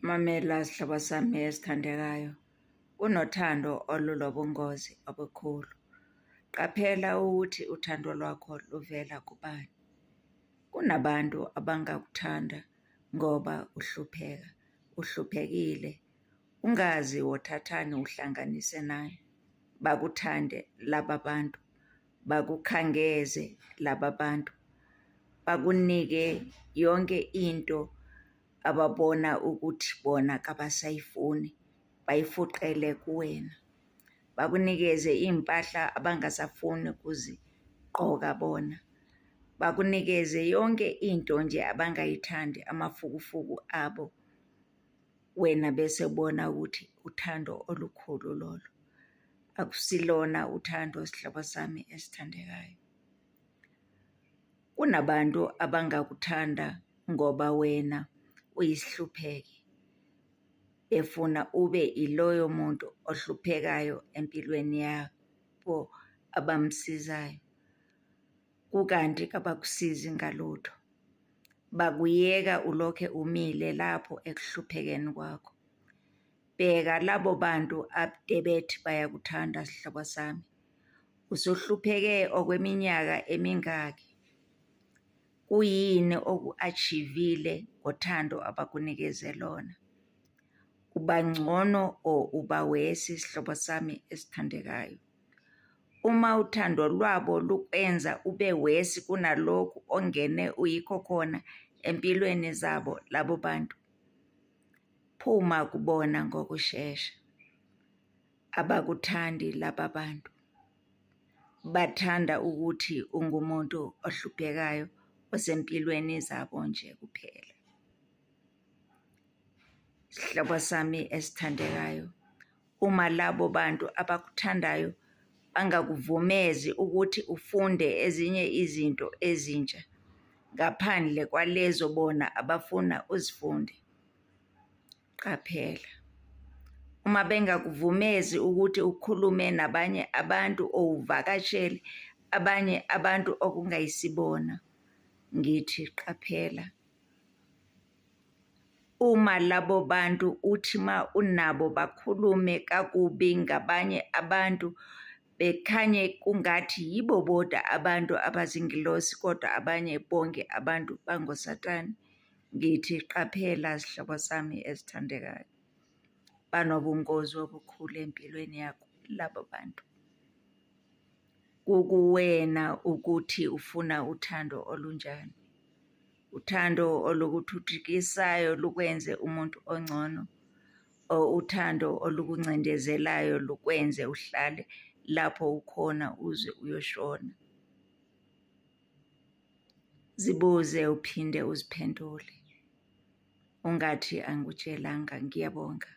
Mamela sihlobo sami esithandekayo, kunothando olunobungozi obukhulu. Qaphela ukuthi uthando lwakho luvela kubani. Kunabantu abangakuthanda ngoba uhluphekile, ungazi wothathani uhlanganise nani. Bakuthande laba bantu, bakukhangeze laba bantu, bakunike yonke into ababona ukuthi bona kabasayifuni, bayifuqele kuwena. Bakunikeze iy'mpahla abangasafuni ukuzigqoka bona. Bakunikeze yonke into nje abangayithandi, amafukufuku abo, wena bese ubona ukuthi uthando olukhulu lolo. Akusilona uthando sihlobo sami esithandekayo. Kunabantu abangakuthanda ngoba wena uyisihlupheki, befuna ube iloyo muntu ohluphekayo empilweni yabo abamsizayo, kukanti kabakusizi ngalutho. Bakuyeka ulokhe umile lapho ekuhluphekeni kwakho. Bheka labo bantu ade bethi bayakuthanda sihlobo sami. Usuhlupheke okweminyaka emingaki? Kuyini oku-achivile ngothando abakunikeze lona? Uba ngcono or uba wesi sihlobo sami esithandekayo? Uma uthando lwabo lukwenza ube wesi kunalokhu ongene uyikho khona empilweni zabo labo bantu, phuma kubona ngokushesha. Abakuthandi laba bantu. Bathanda ukuthi ungumuntu ohluphekayo osempilweni zabo nje kuphela. Sihlobo sami esithandekayo, uma labo bantu abakuthandayo bangakuvumezi ukuthi ufunde ezinye izinto ezintsha ngaphandle kwalezo bona abafuna uzifunde, qaphela. Uma bengakuvumezi ukuthi ukhulume nabanye abantu or uvakashele abanye abantu okungayisibona, ngithi qaphela. Uma labo bantu uthi ma unabo bakhulume kakubi ngabanye abantu, bekhanye kungathi yibo bodwa abantu abazingilosi kodwa abanye bonke abantu bangoSathane, ngithi qaphela sihlobo sami esithandekayo. Banobungozi obukhulu empilweni yakho labo bantu. Kukuwena ukuthi ufuna uthando olunjani. Uthando olukuthuthukisayo lukwenze umuntu ongcono, or uthando olukuncindezelayo lukwenze uhlale lapho ukhona uze uyoshona. Zibuze uphinde uziphendule. Ungathi angikutshelanga. Ngiyabonga.